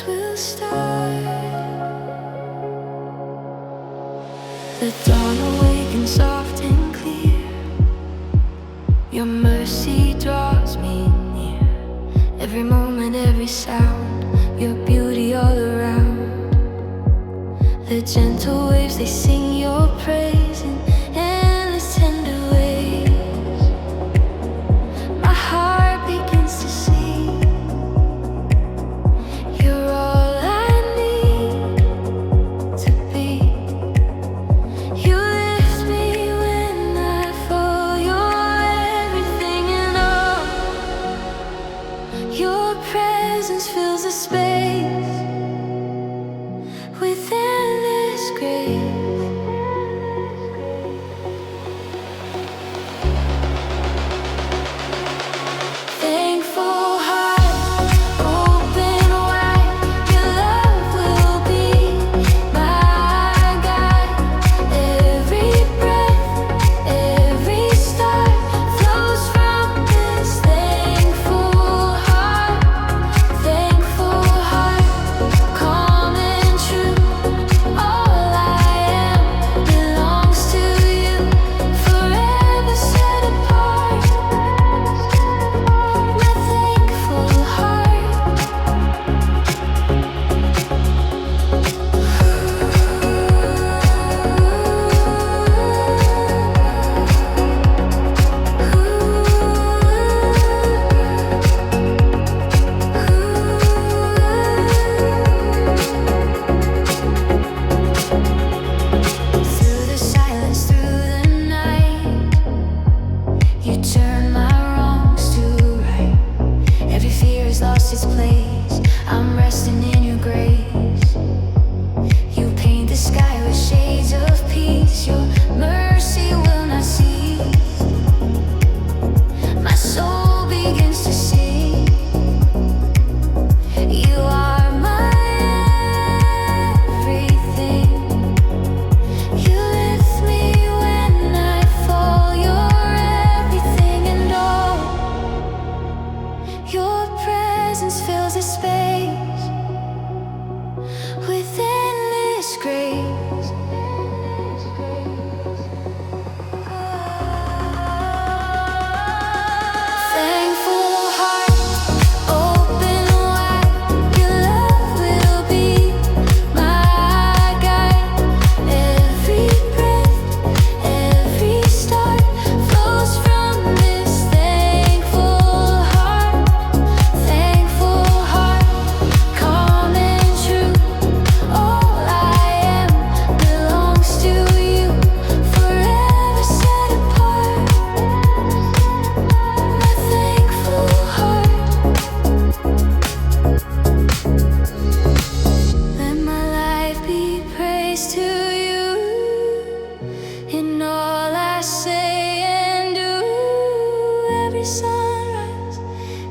will start. The dawn awakens soft and clear. Your mercy draws me near. Every moment, every sound, your beauty all around. The gentle waves, they sing your praise in endless tender ways. My heart begins to sing. You're all I need to be. You lift me when I fall. You're everything and all. Your presence fills the space with endless grace. Thankful heart, open wide. Your love will be my guide. Every breath, every start flows from this thankful heart. Thankful heart, calm and true. All I am belongs to you, forever set apart. My thankful heart. Through the silence, through the night, you turn my wrongs to right. Every fear has lost its place. I'm resting in your grace. You paint the sky with shades of peace. Your mercy will not cease. My soul begins to sing. You are my everything. You lift me when I fall. You're everything and all. Your presence fills the space with endless grace. Thankful heart, open wide. Your love will be my guide. Every breath, every start flows from this thankful heart. Thankful heart, calm and true. All I am belongs to you, forever set apart. My thankful heart. Let my life be praise to you in all I say and do. Every sunrise,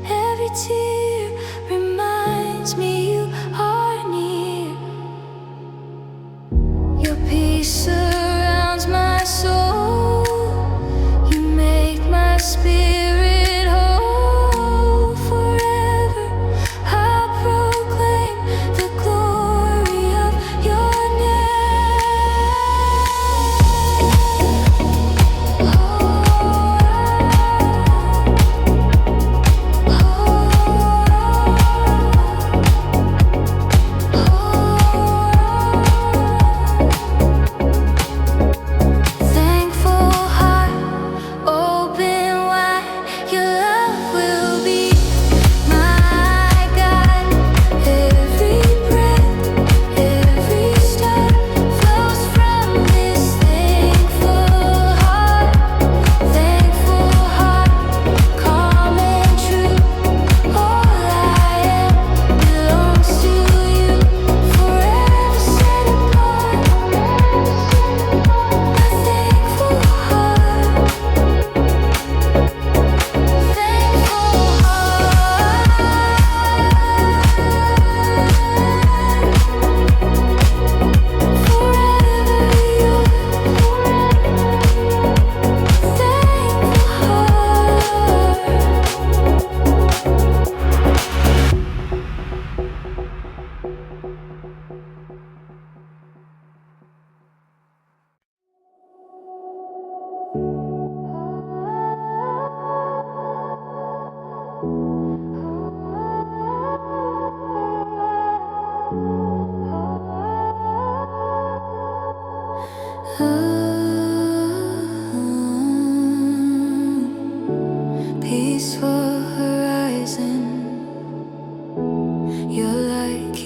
every tear reminds me you are near. Your peace surrounds my soul. You make my spirit whole. Forever I'll proclaim the glory of your name.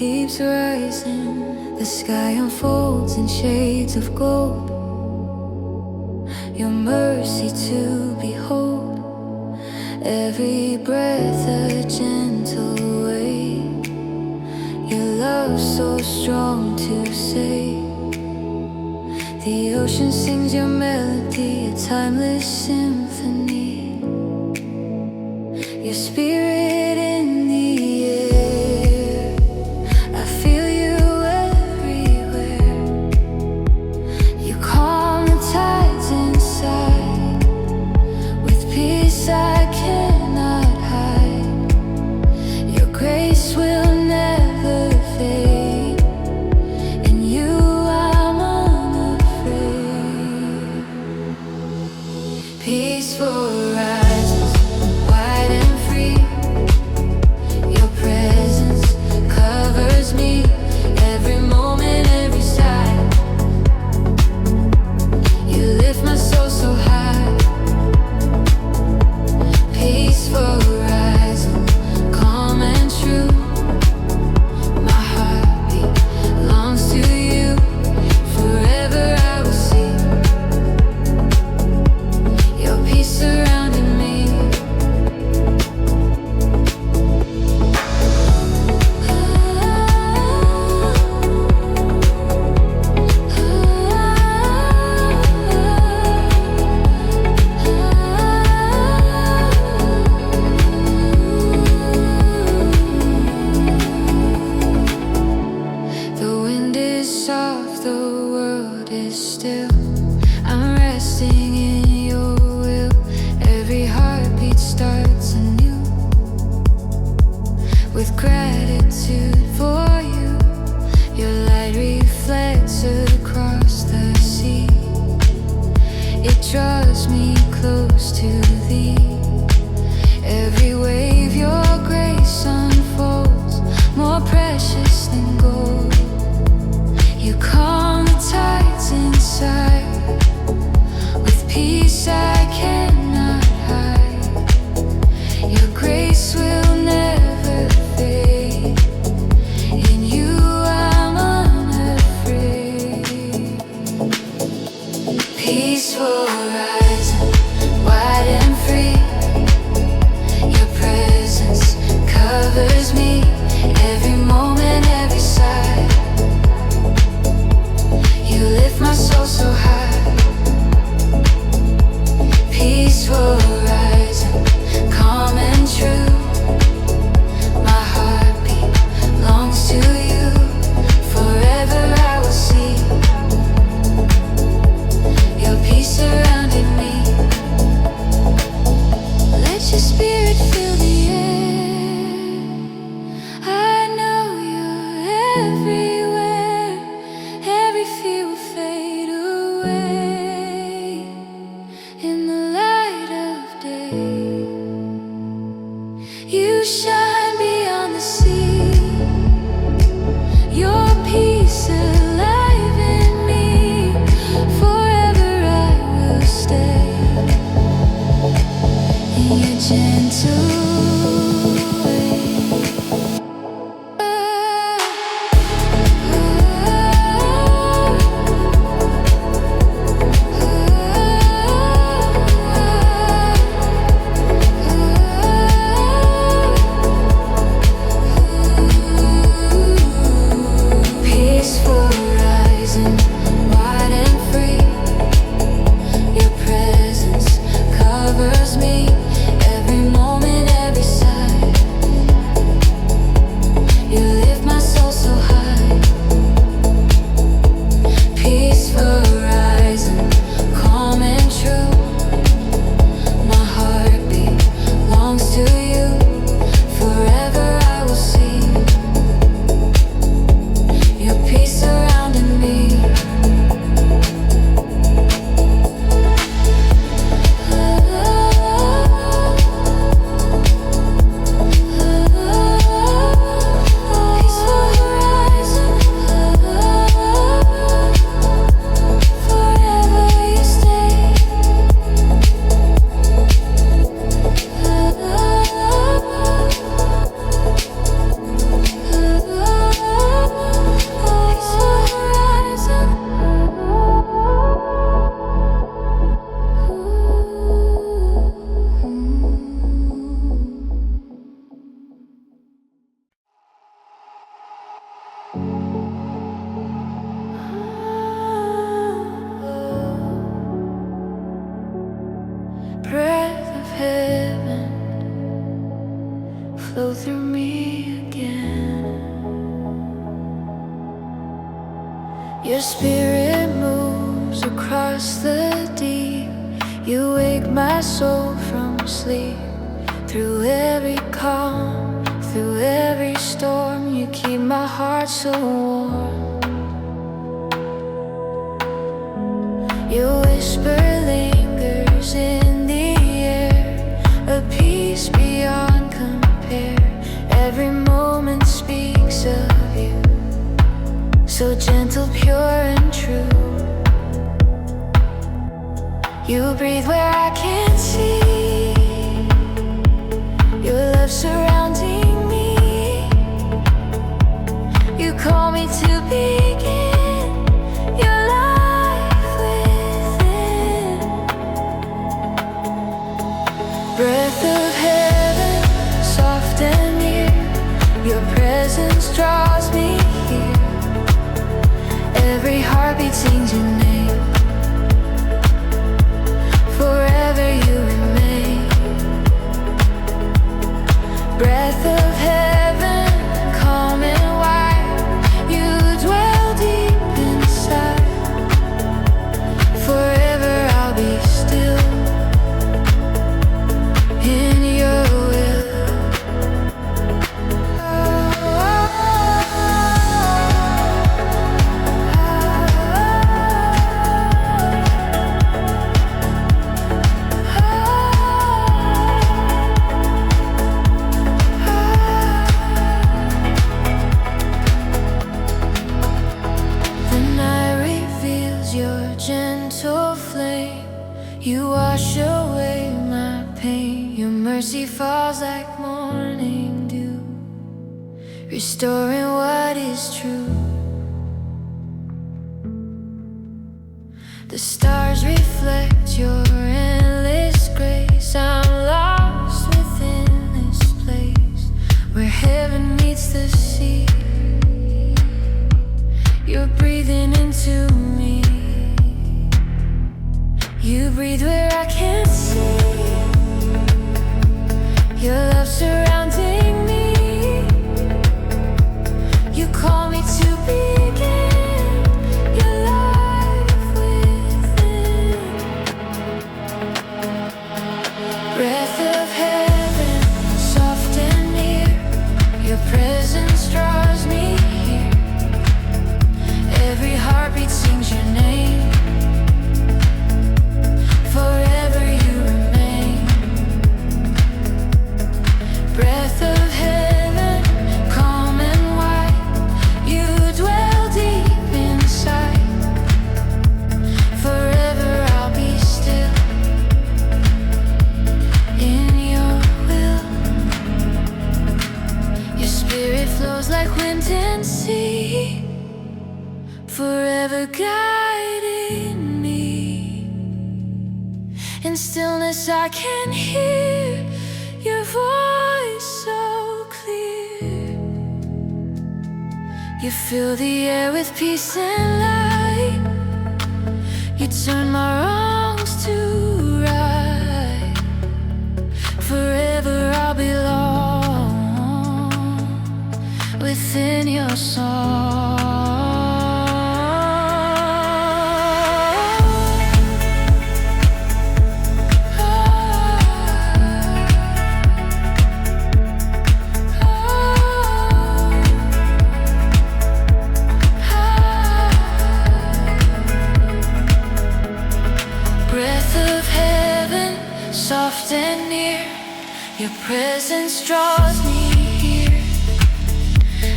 keeps rising. The sky unfolds in shades of gold. Your mercy to behold. Every breath a gentle wave. Your love so strong to save. The ocean sings your melody, a timeless symphony. Your spirit in the air. I feel you everywhere. You calm the tides inside. With peace I cannot hide. Your grace will never fade. In you I'm unafraid. Peaceful rises, wide and free. Your spirit moves across the deep. You wake my soul from sleep. Through every calm, through every storm, you keep my heart so warm. Your whisper lingers in the air, a peace beyond compare. Every moment speaks of you, so gentle, pure and true. You breathe where I can't see. Your love surrounding me. You call me to begin your life within. Breath of heaven, soft and near. Your presence draws me here. Every heartbeat sings your name. Forever you remain. Breath of heaven, calm and wide. You dwell deep inside. Forever I'll be still in your will. You wash away my pain. Your mercy falls like morning dew, restoring what is true. The stars reflect your endless grace. I'm lost within this place where heaven meets the sea. You're breathing into me. You breathe where I can't see. Your love surrounding me. You call me to begin your life within. Breath of heaven, soft and near. Your presence draws me here. Every heartbeat sings your name. Forever you remain. Breath of heaven, calm and wide. You dwell deep inside. Forever I'll be still in your will. Your spirit flows like wind and sea, forever guiding me. In stillness I can hear your voice so clear. You fill the air with peace and light. You turn my wrongs to right. Forever I'll belong within your song. Soft and near, your presence draws me here.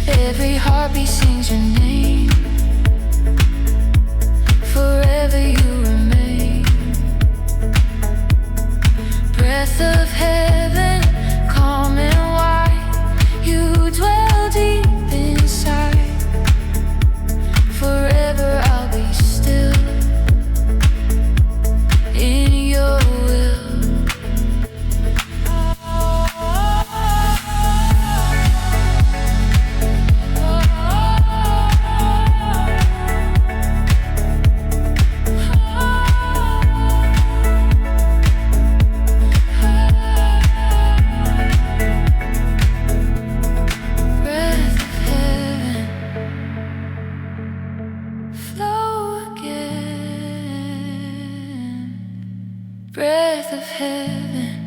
Every heartbeat sings your name. Forever you remain. Breath of heaven, calm and wide. You dwell deep inside. Forever I'll be still in your will. breath of heaven.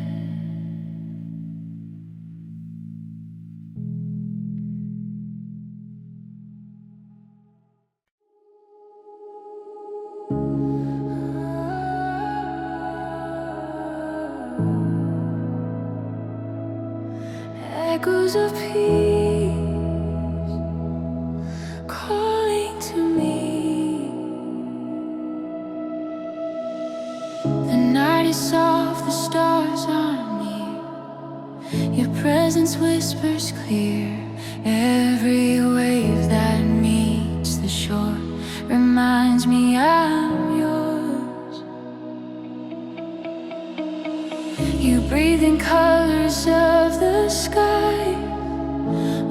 Echoes of peace calling to me. The night is soft, the stars are near. Your presence whispers clear. Every wave that meets the shore reminds me I'm yours. You breathe in colors of the sky,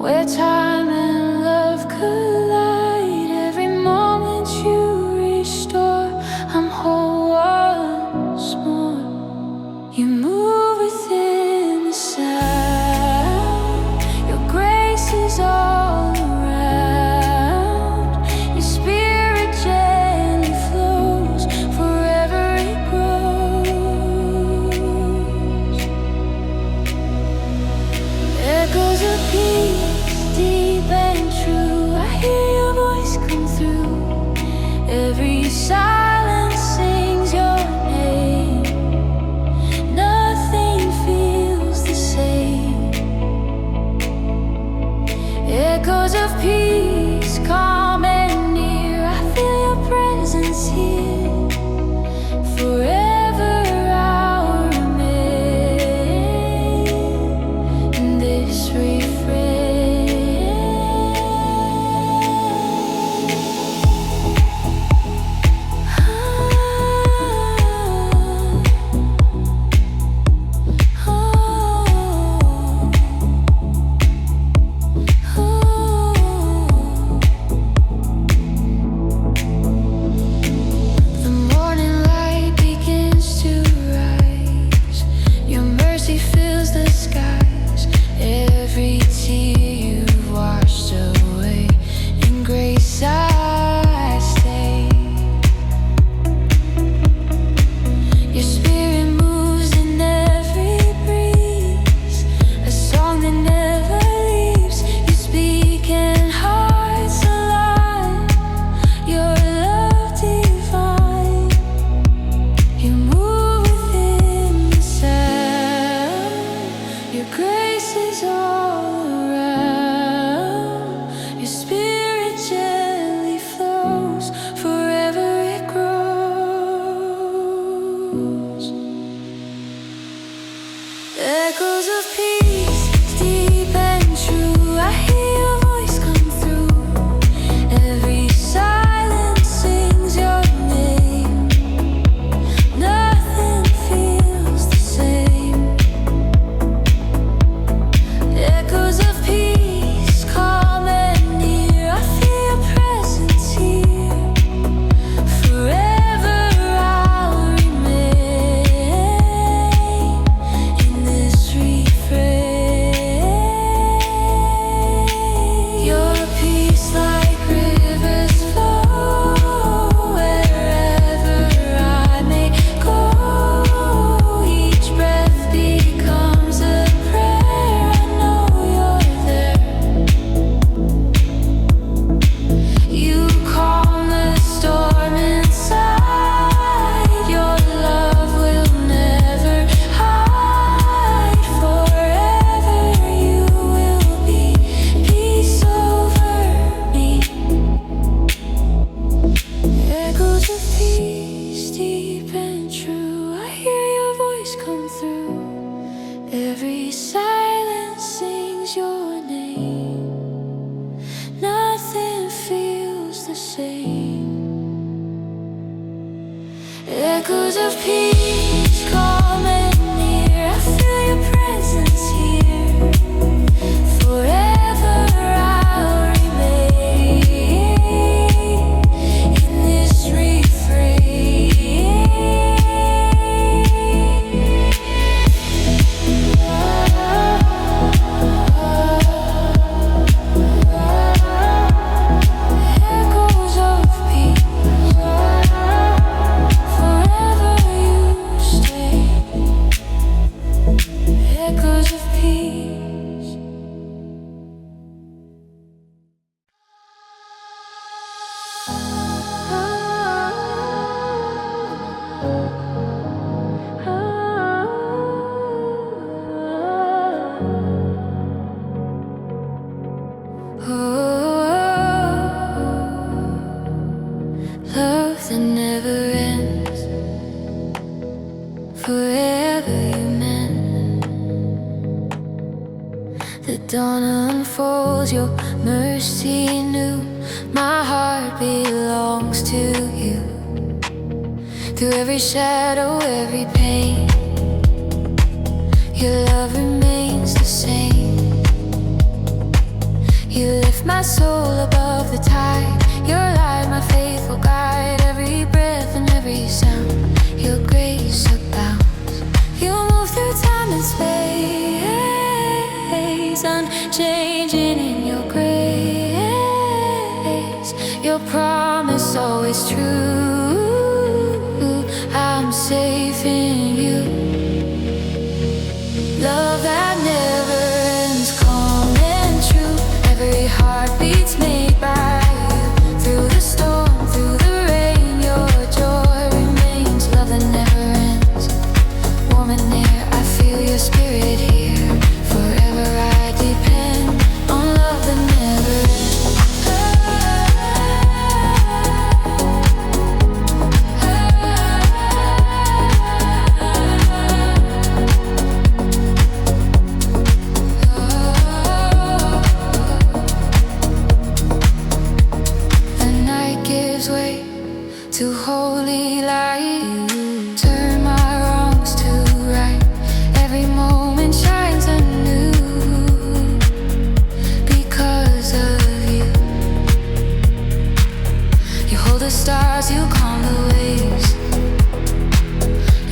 where time and love collide. Every moment you restore, I'm whole once more. You move within the sound. Your grace is all around. Your spirit gently flows, forever it grows. Echoes of peace, deep and true. I hear your voice come through. Every silence sings your name. Nothing feels the same. Echoes of peace, calm and near. I feel your presence here. Forever I'll remain in this refrain. The morning light begins to rise. Your mercy fills the skies. Every tear you've washed away. In grace I stay. Your spirit moves in every breeze, a song that never leaves. You speak and hearts alive. Your love divine. You move within the sound. Your grace is all around. Your spirit gently flows, forever it grows. Echoes of peace, deep and true. I hear your voice come through. Every silence sings your name. Nothing feels the same. Echoes of peace, calm and near. I feel your presence here. Forever I'll remain in this refrain. Your peace like rivers flow wherever I may go. Each breath becomes a prayer. I know you're there. You calm the storm inside. Your love will never hide. Forever you will be peace over me. Echoes of peace, deep and true. I hear your voice come through. Every silence sings your name. Nothing feels the same. Echoes of peace, calm and near. I feel your presence here. Forever I'll remain in this refrain. Echoes of peace, forever you to you. Through every shadow, every pain, your love remains the same. You lift my soul above the tide. Your light, my faithful guide. Every breath and every sound, your grace abounds. You move through time and space, unchanging in your grace. Your promise always true. I'm safe in you. Love that never ends, calm and true. Every heartbeat's made by you. Through the storm, through the rain, your joy remains. Love that never ends, warm and near. I feel your spirit here. Forever I depend on love that never ends. To holy light, turn my wrongs to right. Every moment shines anew because of you. You hold the stars, you calm the waves.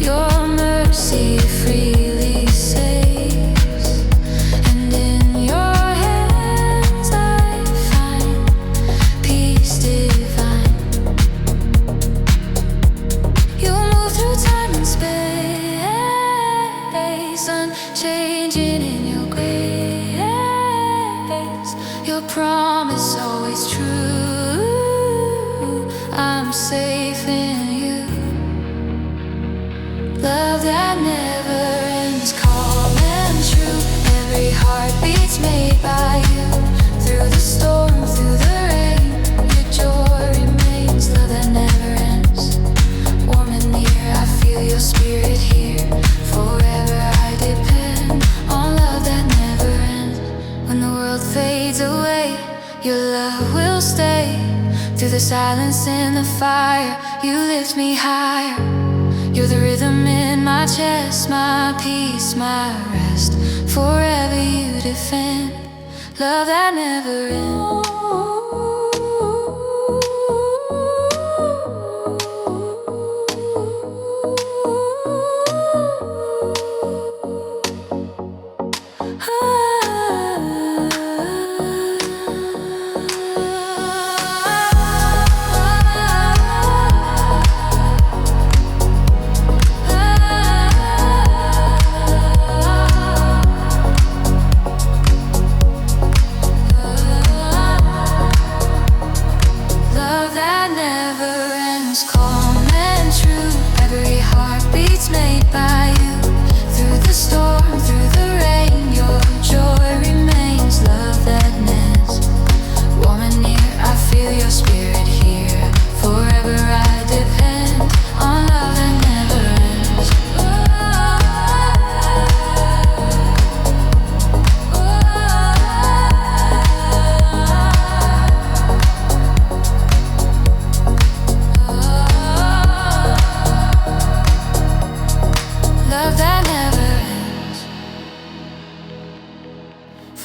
Your mercy freely saves, and in your hands I find peace divine. Time and space, unchanging in your grace. Your promise always true. I'm safe in you. Love that never ends, calm and true. Every heartbeat's made by you. Through the storm, through the rain, your joy remains. Love that never ends, warm and near. I feel your spirit here. Forever I depend on love that never ends. When the world fades away, your love will stay. Through the silence and the fire, you lift me higher. You're the rhythm in my chest, my peace, my rest. Forever you defend love that never ends.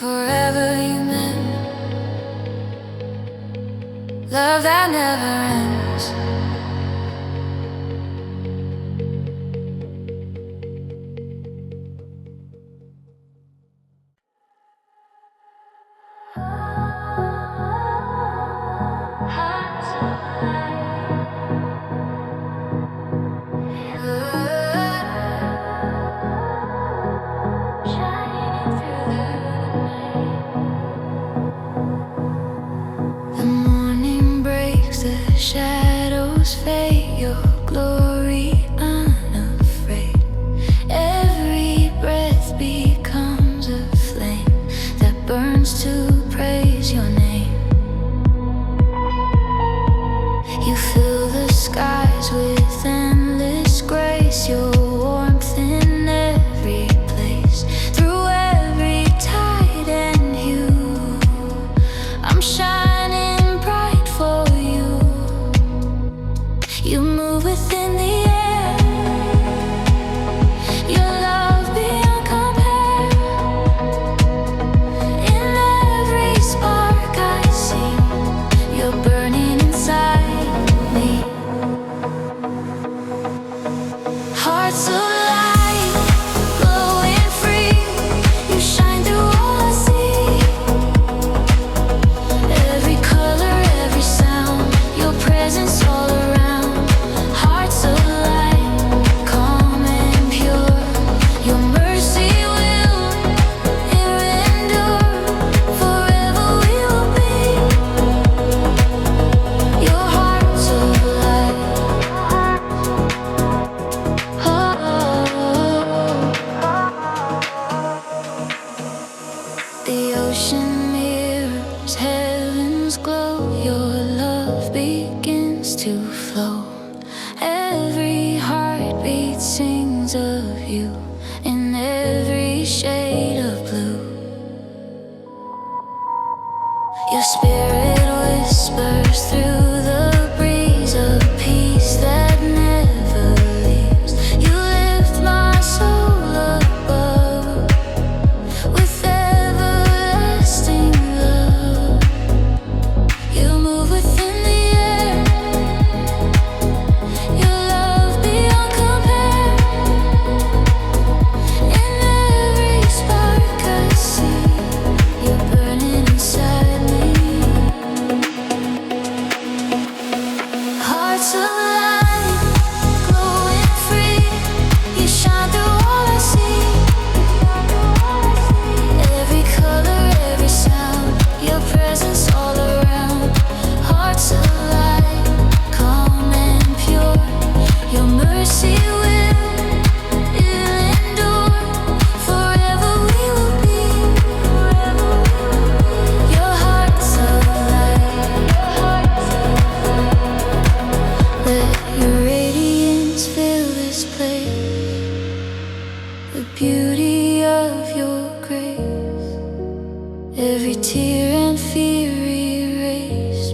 Forever you meant love that never ends. The morning breaks, the shadows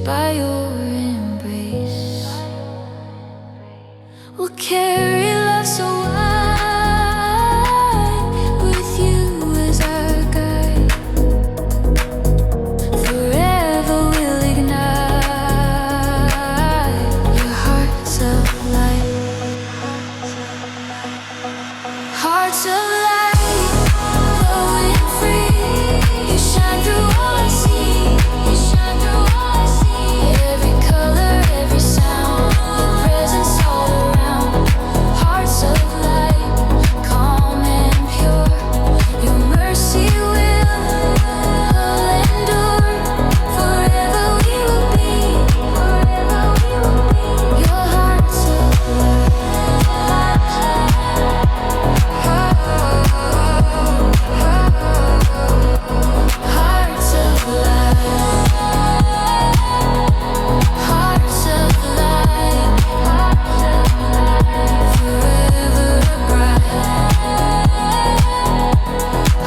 by your embrace. We'll carry love so wide, with you as our guide. Forever we'll ignite your hearts of light. Hearts of light, glowing free. You shine through all I see. You shine through all I see. Every color, every sound, your presence all around. Hearts of light, calm and pure. Your mercy will endure. Forever we will be. Forever we will be. Your hearts of light. Hearts of light, hearts of light, forever bright.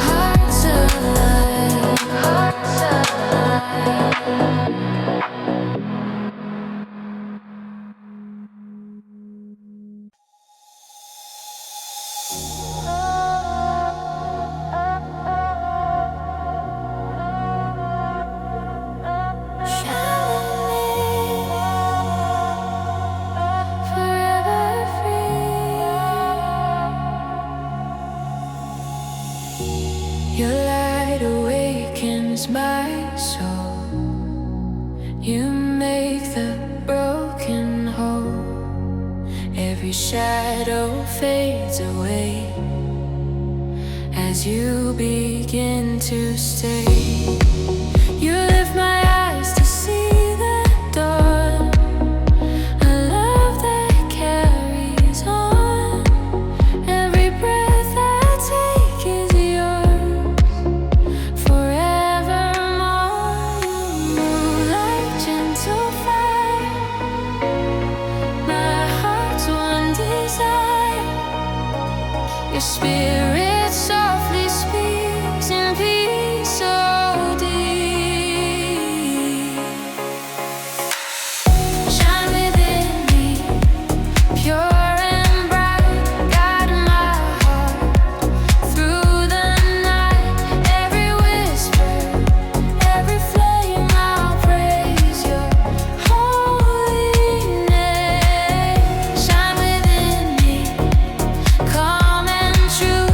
Hearts of light, hearts of forever free. Your light awakens my soul. You make the broken whole. Every shadow fades away as you begin to stay. You lift my eyes to see the dawn. A love that carries on. Every breath I take is yours. Forevermore, you move like gentle fire. My heart's one desire. Your spirit softly speaks in peace so deep. Shine within me, pure and bright. Guide my heart through the night. Every whisper, every flame, I'll praise your holy name. Shine within me, calm and true.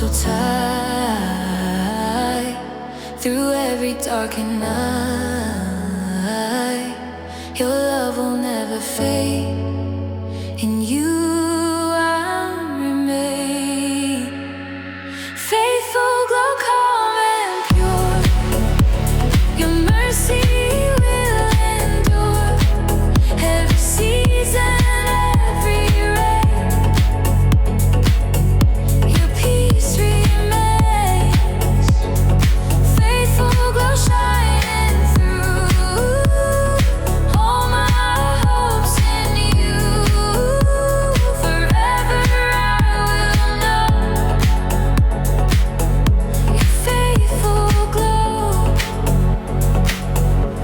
so tight. Through every darkened night, your love will never fade. In you I'll remain. Faithful, glow, calm and pure. Your mercy will endure. Every season, every rain, your peace remains. Faithful, glow, shining through. All my hopes in you. Forever I will know your faithful glow.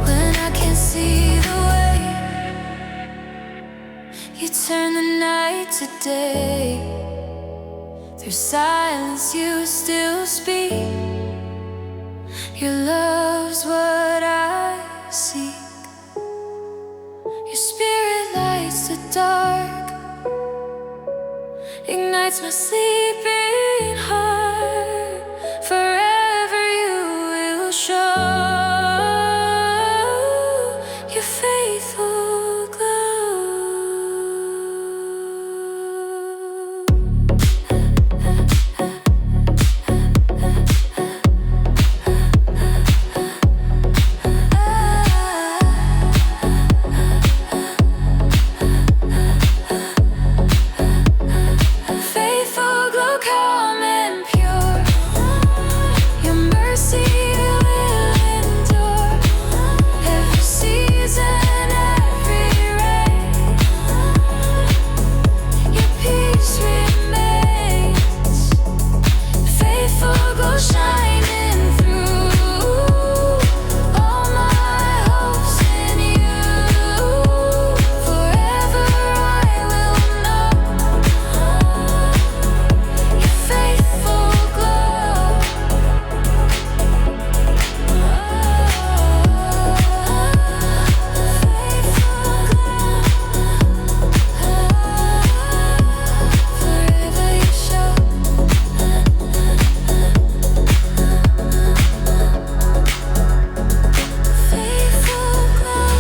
When I can't see the way, you turn the night to day. Through silence you still speak. Your love's what I seek. Your spirit lights the dark, ignites my sleeping heart. Forever you will show your faithful glow. Faithful, glow, calm and pure. Your mercy will endure. Every season, every rain, your peace remains. Faithful, glow, shining through. All my hopes in you. Forever I will know your faithful glow. Forever you show. Faithful glow.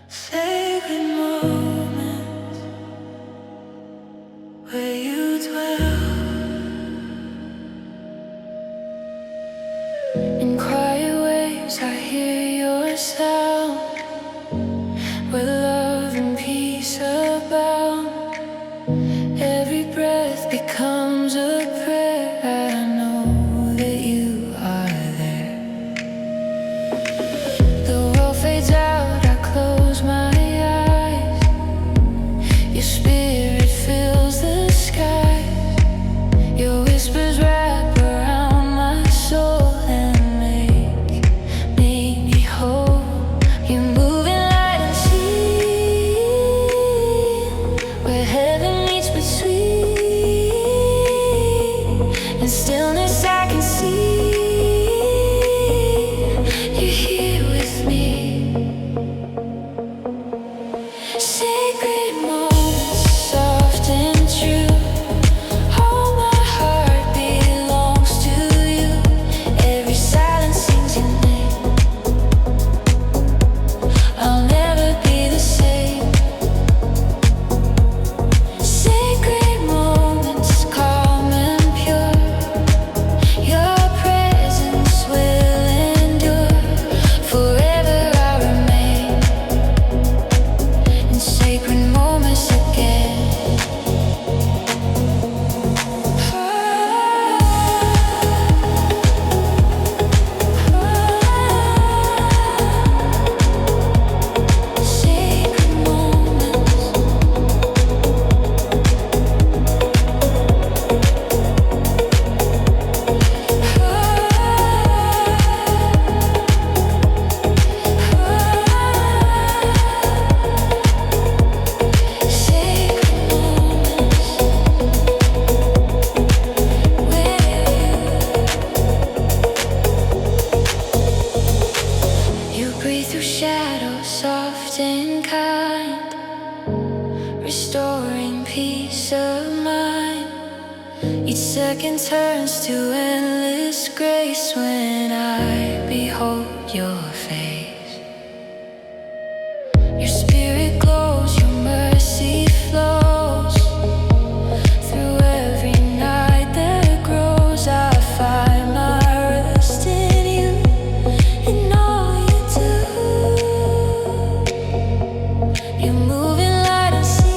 Sacred moments where you dwell. In quiet waves I hear your sound, where love and peace abound. Every breath becomes a prayer. I know that you are there. The world fades out, I close my eyes. Your spirit fills the sky. and peace of mind. Each second turns to endless grace when I behold your face. Your spirit glows, your mercy flows through every night that grows. I find my rest in you, in all you do. You move in light unseen,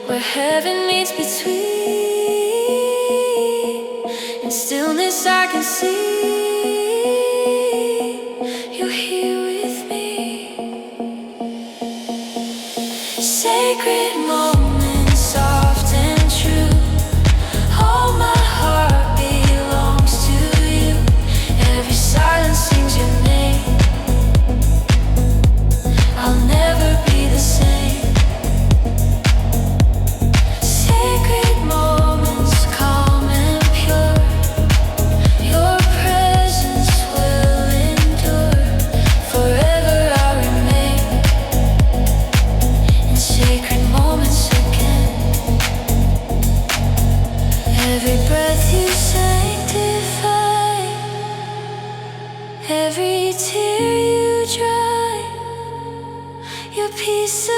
where heaven meets between. In stillness I can see you're here with me. Sacred moments, soft and true. All my heart belongs to you. Every silence sings your name. I'll never be the same. Sacred moments, calm and pure. Your presence will endure. Forever I remain in sacred moments again. Every breath you sanctify, every tear you dry. Your peace